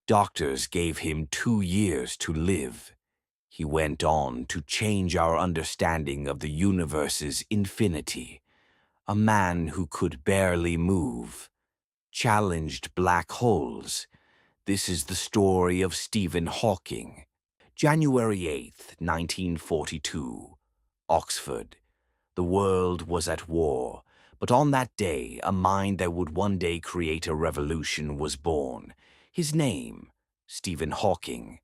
Doctors gave him 2 years to live. He went on to change our understanding of the universe's infinity. A man who could barely move, challenged black holes. This is the story of Stephen Hawking. January 8th, 1942, Oxford. The world was at war, but on that day, a mind that would one day create a revolution was born. His name, Stephen Hawking.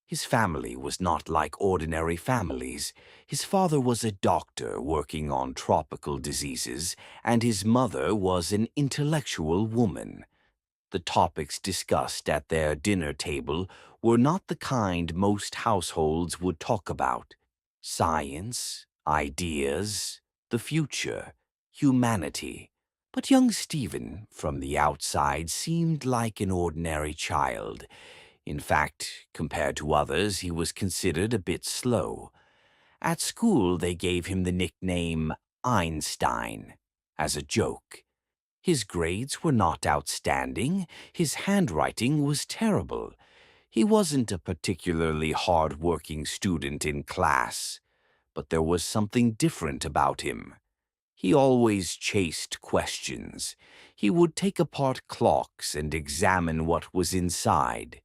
His family was not like ordinary families. His father was a doctor working on tropical diseases, and his mother was an intellectual woman. The topics discussed at their dinner table were not the kind most households would talk about. Science, ideas, the future, humanity. But young Stephen, from the outside, seemed like an ordinary child. In fact, compared to others, he was considered a bit slow. At school, they gave him the nickname Einstein as a joke. His grades were not outstanding. His handwriting was terrible. He wasn't a particularly hard-working student in class, but there was something different about him. He always chased questions. He would take apart clocks and examine what was inside.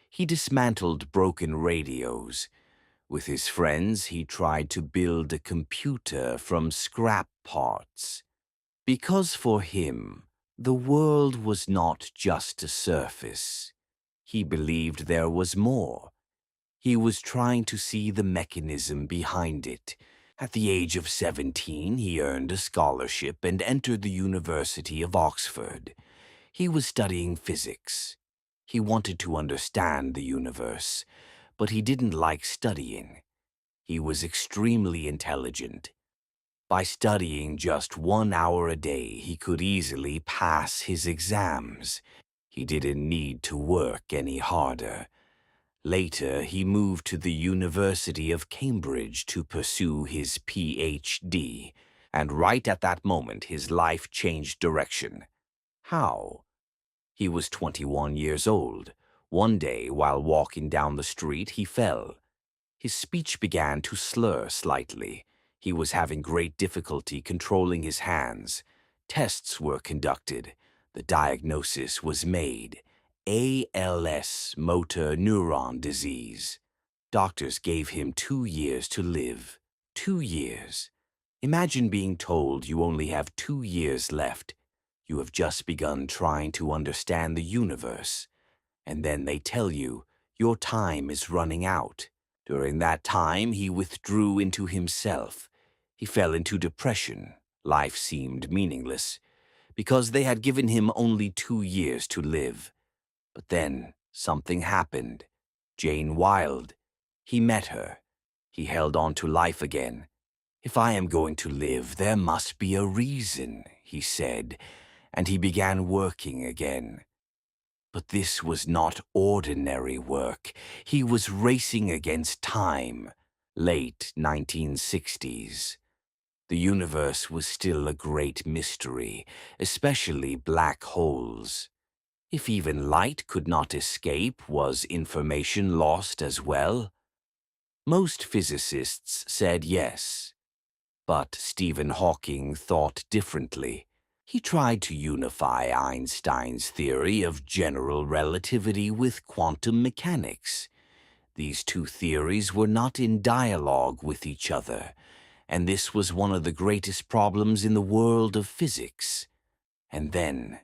He dismantled broken radios. With his friends, he tried to build a computer from scrap parts. Because for him, the world was not just a surface. He believed there was more. He was trying to see the mechanism behind it. At the age of 17, he earned a scholarship and entered the University of Oxford. He was studying physics. He wanted to understand the universe, but he didn't like studying. He was extremely intelligent. By studying just 1 hour a day, he could easily pass his exams. He didn't need to work any harder. Later, he moved to the University of Cambridge to pursue his PhD, and right at that moment, his life changed direction. How? He was 21 years old. One day, while walking down the street, he fell. His speech began to slur slightly. He was having great difficulty controlling his hands. Tests were conducted. The diagnosis was made. ALS, motor neuron disease. Doctors gave him 2 years to live. 2 years. Imagine being told you only have 2 years left. You have just begun trying to understand the universe. And then they tell you your time is running out. During that time, he withdrew into himself. He fell into depression. Life seemed meaningless, because they had given him only 2 years to live. But then something happened. Jane Wilde. He met her. He held on to life again. "If I am going to live, there must be a reason," he said, and he began working again. But this was not ordinary work. He was racing against time. Late 1960s. The universe was still a great mystery, especially black holes. If even light could not escape, was information lost as well? Most physicists said yes. But Stephen Hawking thought differently. He tried to unify Einstein's theory of general relativity with quantum mechanics. These two theories were not in dialogue with each other, and this was one of the greatest problems in the world of physics. And then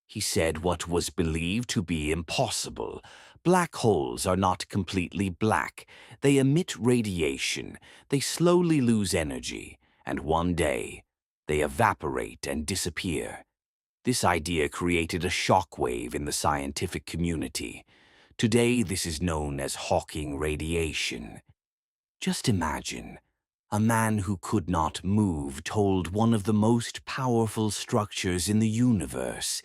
he said what was believed to be impossible. Black holes are not completely black. They emit radiation. They slowly lose energy, and one day, they evaporate and disappear. This idea created a shockwave in the scientific community. Today, this is known as Hawking radiation. Just imagine, a man who could not move told one of the most powerful structures in the universe,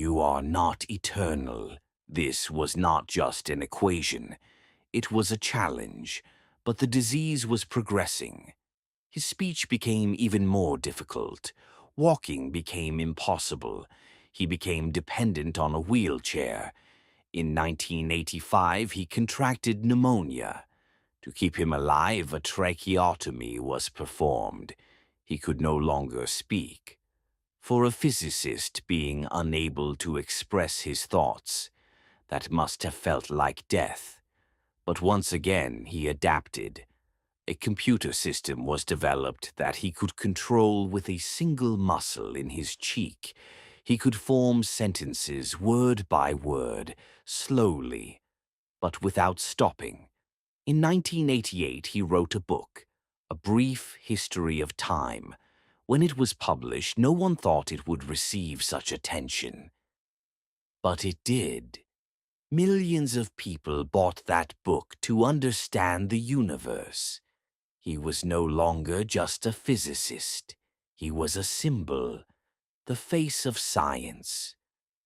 "You are not eternal." This was not just an equation. It was a challenge, but the disease was progressing. His speech became even more difficult. Walking became impossible. He became dependent on a wheelchair. In 1985, he contracted pneumonia. To keep him alive, a tracheotomy was performed. He could no longer speak. For a physicist, being unable to express his thoughts, that must have felt like death. But once again, he adapted. A computer system was developed that he could control with a single muscle in his cheek. He could form sentences word by word, slowly, but without stopping. In 1988, he wrote a book, A Brief History of Time. When it was published, no one thought it would receive such attention. But it did. Millions of people bought that book to understand the universe. He was no longer just a physicist. He was a symbol, the face of science,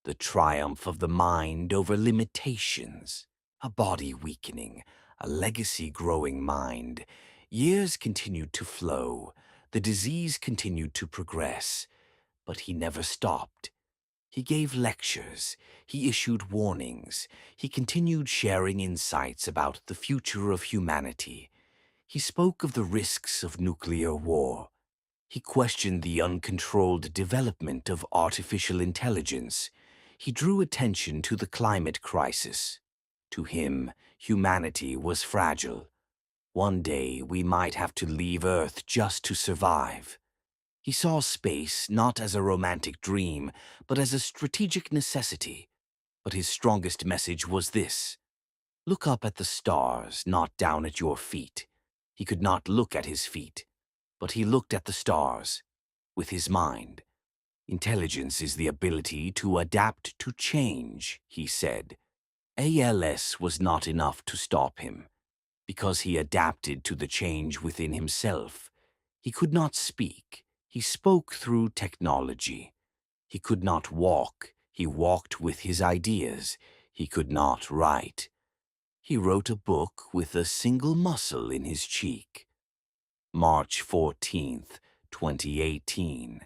the triumph of the mind over limitations, a body weakening, a legacy growing mind. Years continued to flow, the disease continued to progress, but he never stopped. He gave lectures, he issued warnings, he continued sharing insights about the future of humanity. He spoke of the risks of nuclear war. He questioned the uncontrolled development of artificial intelligence. He drew attention to the climate crisis. To him, humanity was fragile. One day we might have to leave Earth just to survive. He saw space not as a romantic dream, but as a strategic necessity. But his strongest message was this: look up at the stars, not down at your feet. He could not look at his feet, but he looked at the stars with his mind. Intelligence is the ability to adapt to change, he said. ALS was not enough to stop him, because he adapted to the change within himself. He could not speak. He spoke through technology. He could not walk. He walked with his ideas. He could not write. He wrote a book with a single muscle in his cheek. March 14th, 2018.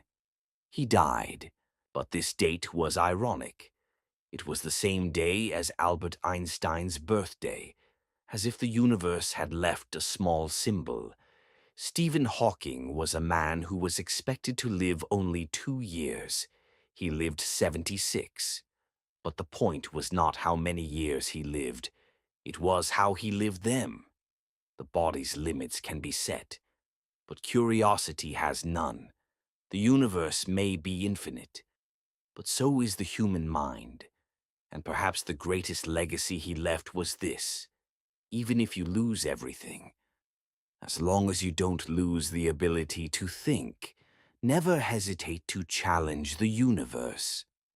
He died, but this date was ironic. It was the same day as Albert Einstein's birthday, as if the universe had left a small symbol. Stephen Hawking was a man who was expected to live only 2 years. He lived 76. But the point was not how many years he lived. It was how he lived them. The body's limits can be set, but curiosity has none. The universe may be infinite, but so is the human mind. And perhaps the greatest legacy he left was this: even if you lose everything, as long as you don't lose the ability to think, never hesitate to challenge the universe.